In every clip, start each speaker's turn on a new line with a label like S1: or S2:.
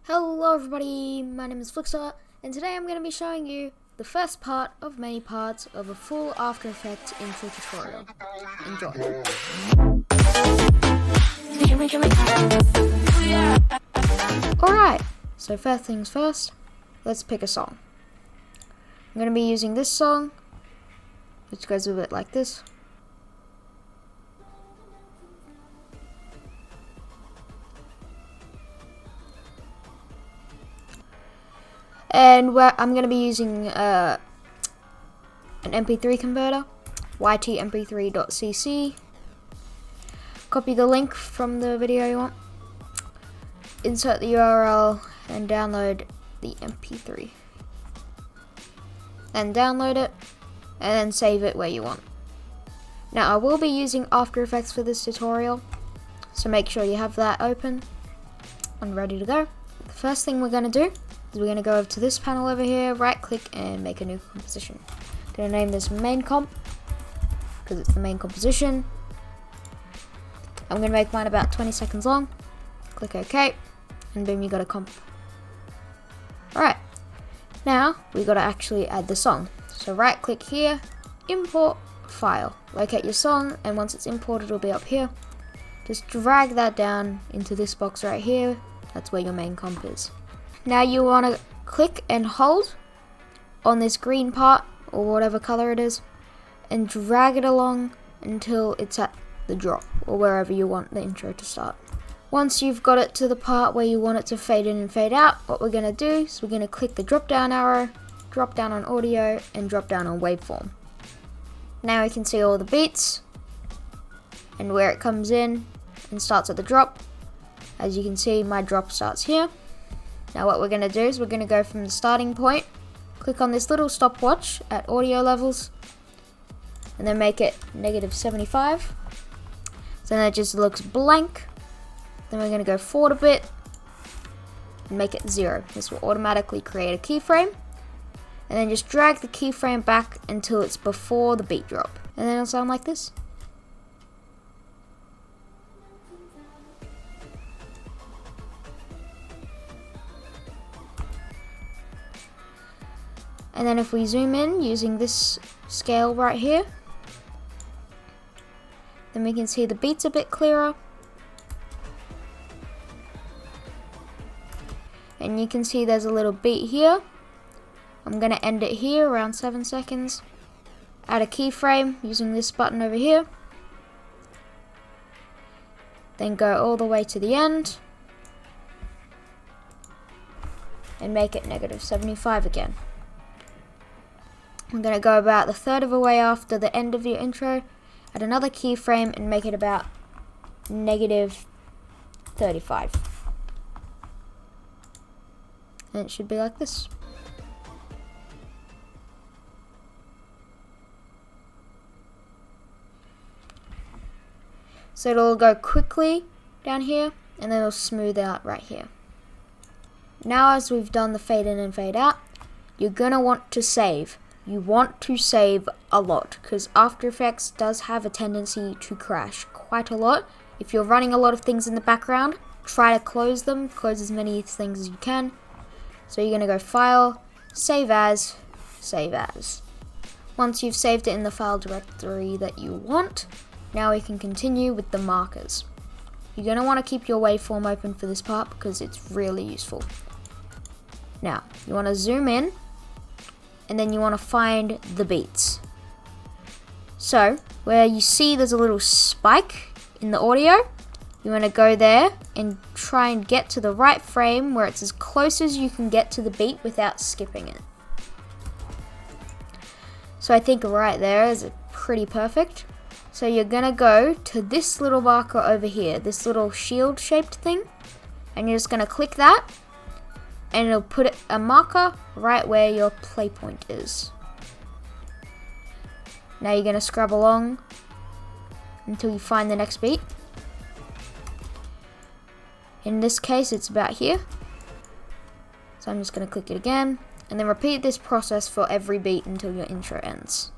S1: Hello everybody, my name is Flixer, and today I'm going to be showing you the first part of many parts of a full After Effects intro tutorial. Enjoy. Alright, so first things first, let's pick a song. I'm going to be using this song, which goes with it like this. And I'm going to be using an MP3 converter, ytmp3.cc. Copy the link from the video you want, insert the URL, and download the MP3. And download it, and then save it where you want. Now I will be using After Effects for this tutorial, so make sure you have that open and ready to go. The first thing we're going to do is we're going to go over to this panel over here, right click and make a new composition. I'm going to name this main comp because it's the main composition. I'm going to make mine about 20 seconds long. Click OK, and boom, you got a comp. Alright, now we got to actually add the song. So right click here, import file, locate your song, and once it's imported it'll be up here. Just drag that down into this box right here. That's where your main comp is. Now you want to click and hold on this green part, or whatever color it is, and drag it along until it's at the drop, or wherever you want the intro to start. Once you've got it to the part where you want it to fade in and fade out, what we're going to do is we're going to click the drop down arrow, drop down on audio, and drop down on waveform. Now we can see all the beats and where it comes in and starts at the drop. As you can see, my drop starts here. Now what we're going to do is we're going to go from the starting point, click on this little stopwatch at audio levels, and then make it -75. So then it just looks blank. Then we're going to go forward a bit and make it 0. This will automatically create a keyframe. And then just drag the keyframe back until it's before the beat drop. And then it'll sound like this. And then if we zoom in using this scale right here, then we can see the beats a bit clearer. And you can see there's a little beat here. I'm going to end it here around 7 seconds. Add a keyframe using this button over here. Then go all the way to the end. And make it -75 again. I'm going to go about the third of a way after the end of your intro, add another keyframe and make it about -35. And it should be like this. So it'll go quickly down here and then it'll smooth out right here. Now as we've done the fade in and fade out, you're going to want to save. You want to save a lot because After Effects does have a tendency to crash quite a lot. If you're running a lot of things in the background, try to close them, close as many things as you can. So you're going to go File, Save As, Save As. Once you've saved it in the file directory that you want, now we can continue with the markers. You're going to want to keep your waveform open for this part because it's really useful. Now, you want to zoom in, and then you want to find the beats. So, where you see there's a little spike in the audio, you want to go there and try and get to the right frame where it's as close as you can get to the beat without skipping it. So I think right there is pretty perfect. So you're going to go to this little marker over here, this little shield shaped thing, and you're just going to click that, and it'll put a marker right where your play point is. Now you're going to scrub along until you find the next beat. In this case, it's about here. So I'm just going to click it again, and then repeat this process for every beat until your intro ends.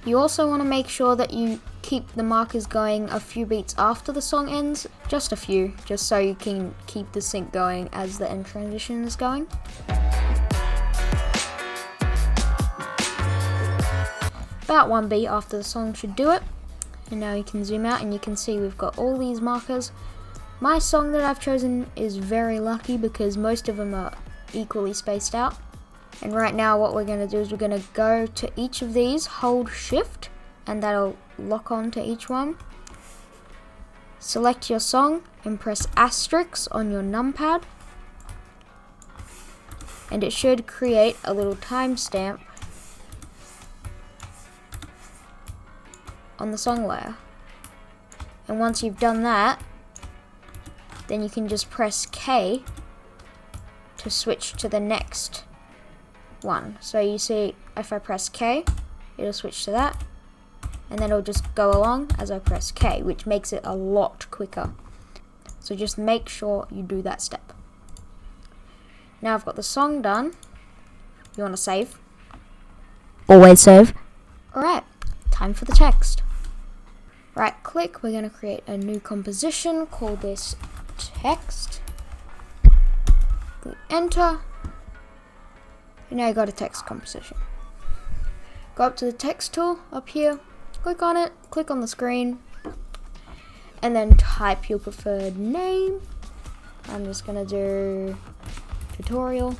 S1: You also want to make sure that you keep the markers going a few beats after the song ends, just a few, just so you can keep the sync going as the end transition is going. About 1 beat after the song should do it. And now you can zoom out and you can see we've got all these markers. My song that I've chosen is very lucky because most of them are equally spaced out. And right now what we're going to do is we're going to go to each of these, hold shift, and that'll lock on to each one. Select your song and press asterisk on your numpad. And it should create a little timestamp on the song layer. And once you've done that, then you can just press K to switch to the next one. So you see, if I press K, it'll switch to that, and then it'll just go along as I press K, which makes it a lot quicker. So just make sure you do that step. Now I've got the song done. You want to save? Always save. Alright, time for the text. Right click, we're going to create a new composition, call this text. Click enter. And now you got a text composition. Go up to the text tool up here, click on it, click on the screen, and then type your preferred name. I'm just gonna do tutorial.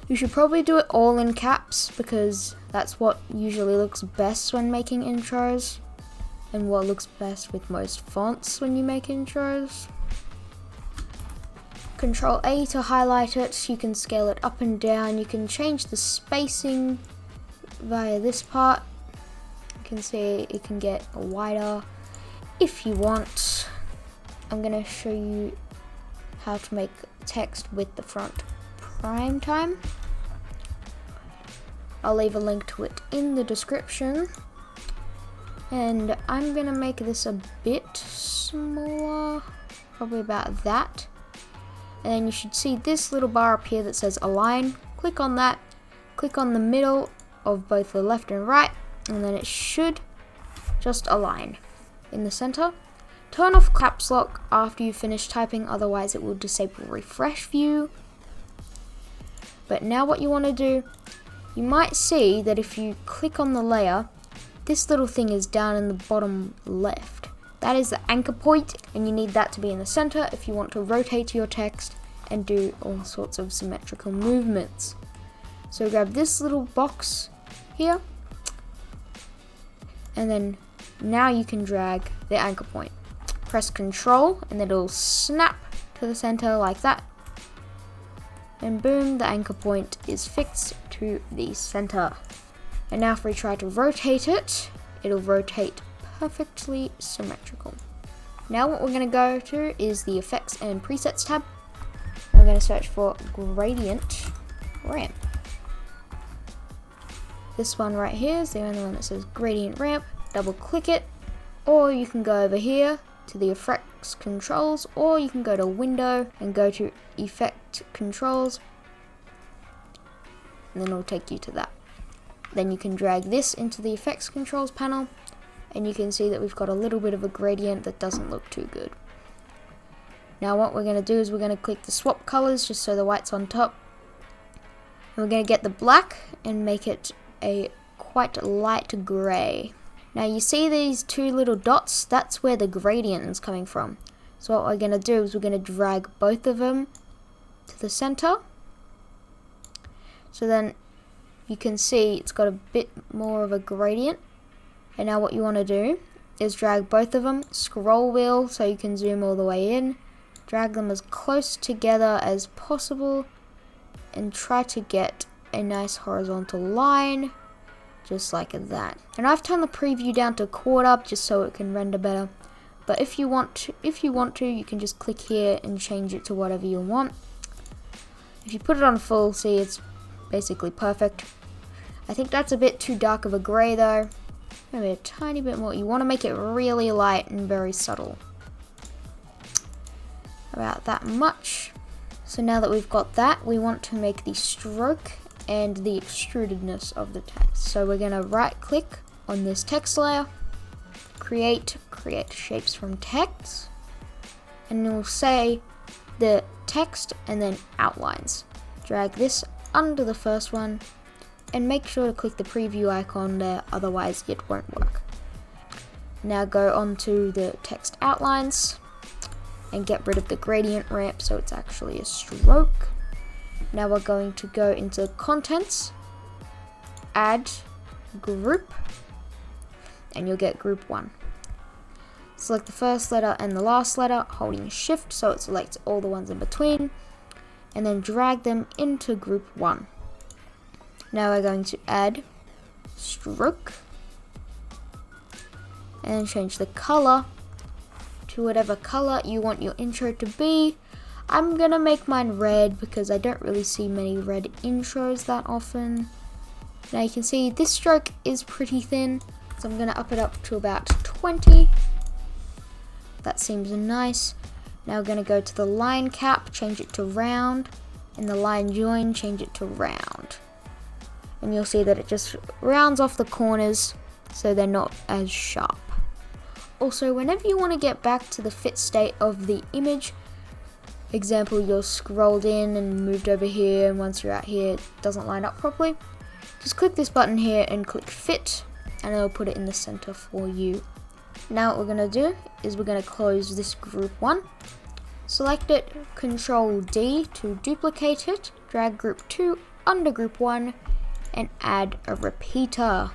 S1: You should probably do it all in caps because that's what usually looks best when making intros and what looks best with most fonts when you make intros. Control A to highlight it. You can scale it up and down. You can change the spacing via this part. You can see it can get wider if you want. I'm going to show you how to make text with the front prime time. I'll leave a link to it in the description. And I'm going to make this a bit smaller, probably about that. And then you should see this little bar up here that says align. Click on that, click on the middle of both the left and right, and then it should just align in the center. Turn off caps lock after you finish typing, otherwise it will disable refresh view. But now what you want to do, you might see that if you click on the layer, this little thing is down in the bottom left. That is the anchor point, and you need that to be in the center if you want to rotate your text and do all sorts of symmetrical movements. So grab this little box here, and then now you can drag the anchor point. Press Control, and it'll snap to the center like that. And boom, the anchor point is fixed to the center. And now if we try to rotate it, it'll rotate perfectly symmetrical. Now what we're going to go to is the Effects and Presets tab. We're going to search for Gradient Ramp. This one right here is the only one that says Gradient Ramp. Double click it, or you can go over here to the Effects Controls, or you can go to Window and go to Effect Controls, and then it'll take you to that. Then you can drag this into the Effects Controls panel, and you can see that we've got a little bit of a gradient that doesn't look too good. Now what we're going to do is we're going to click the swap colors just so the white's on top. And we're going to get the black and make it a quite light gray. Now you see these two little dots, that's where the gradient is coming from. So what we're going to do is we're going to drag both of them to the center. So then you can see it's got a bit more of a gradient. And now what you want to do is drag both of them, scroll wheel so you can zoom all the way in, drag them as close together as possible, and try to get a nice horizontal line, just like that. And I've turned the preview down to quarter just so it can render better. But if you want to, you can just click here and change it to whatever you want. If you put it on full, see it's basically perfect. I think that's a bit too dark of a gray though. Maybe a tiny bit more. You want to make it really light and very subtle. About that much. So now that we've got that, we want to make the stroke and the extrudedness of the text. So we're going to right click on this text layer, create shapes from text, and we'll say the text and then outlines. Drag this under the first one and make sure to click the preview icon there, otherwise it won't work. Now go on to the text outlines and get rid of the gradient ramp so it's actually a stroke. Now we're going to go into contents, add group, and you'll get group 1. Select the first letter and the last letter, holding shift so it selects all the ones in between, and then drag them into group 1. Now we're going to add stroke, and change the color to whatever color you want your intro to be. I'm gonna make mine red because I don't really see many red intros that often. Now you can see this stroke is pretty thin, so I'm gonna up it up to about 20. That seems nice. Now we're gonna go to the line cap, change it to round, and the line join, change it to round. And you'll see that it just rounds off the corners so they're not as sharp. Also, whenever you want to get back to the fit state of the image, example, you're scrolled in and moved over here, and once you're out here it doesn't line up properly, just click this button here and click fit, and it'll put it in the center for you. Now what we're going to do is we're going to close this group 1, select it, Control D to duplicate it, drag group 2 under group 1, and add a repeater.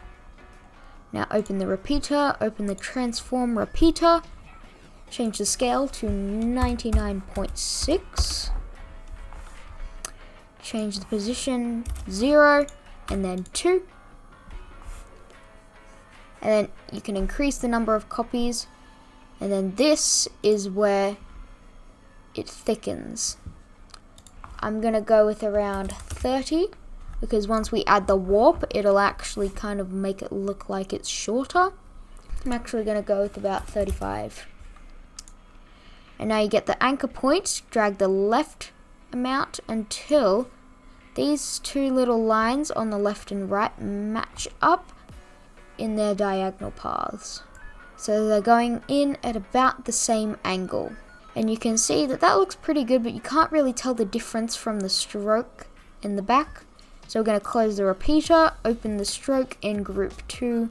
S1: Now open the repeater, open the transform repeater, change the scale to 99.6, change the position 0 and then 2, and then you can increase the number of copies, and then this is where it thickens. I'm gonna go with around 30, because once we add the warp, it'll actually kind of make it look like it's shorter. I'm actually going to go with about 35. And now you get the anchor points, drag the left amount until these two little lines on the left and right match up in their diagonal paths. So they're going in at about the same angle. And you can see that that looks pretty good, but you can't really tell the difference from the stroke in the back. So we're going to close the repeater, open the stroke in group 2,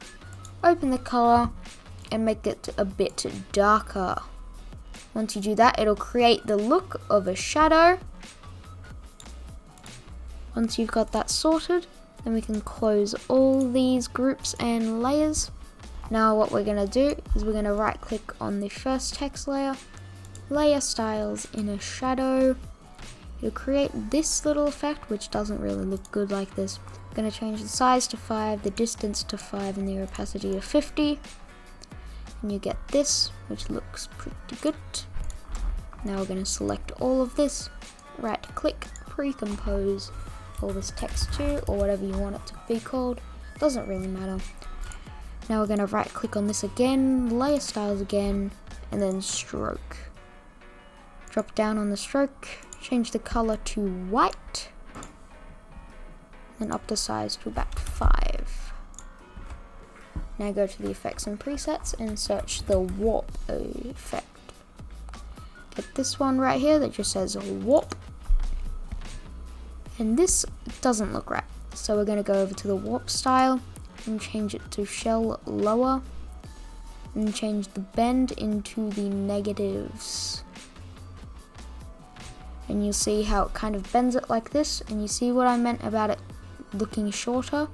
S1: open the color, and make it a bit darker. Once you do that, it'll create the look of a shadow. Once you've got that sorted, then we can close all these groups and layers. Now what we're going to do is we're going to right click on the first text layer, layer styles in a shadow. It'll create this little effect, which doesn't really look good like this. I'm going to change the size to 5, the distance to 5, and the opacity to 50. And you get this, which looks pretty good. Now we're going to select all of this, right click, pre-compose all this text to, or whatever you want it to be called. Doesn't really matter. Now we're going to right click on this again, layer styles again, and then stroke. Drop down on the stroke, change the color to white, and up the size to about 5. Now go to the effects and presets and search the warp effect. Get this one right here that just says warp. And this doesn't look right. So we're going to go over to the warp style and change it to shell lower, and change the bend into the negatives. And you'll see how it kind of bends it like this, and you see what I meant about it looking shorter.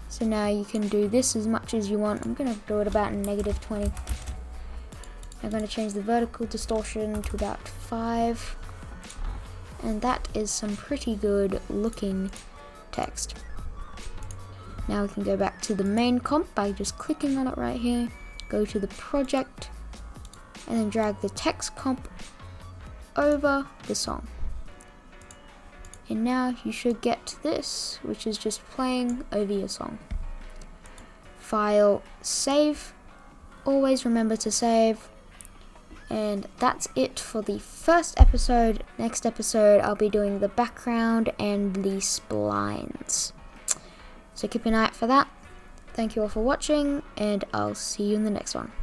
S1: So now you can do this as much as you want. I'm going to do it about -20. I'm going to change the vertical distortion to about 5. And that is some pretty good looking text. Now we can go back to the main comp by just clicking on it right here. Go to the project, and then drag the text comp over the song. And now you should get this, which is just playing over your song. File, save. Always remember to save. And that's it for the first episode. Next episode, I'll be doing the background and the splines. So keep an eye out for that. Thank you all for watching, and I'll see you in the next one.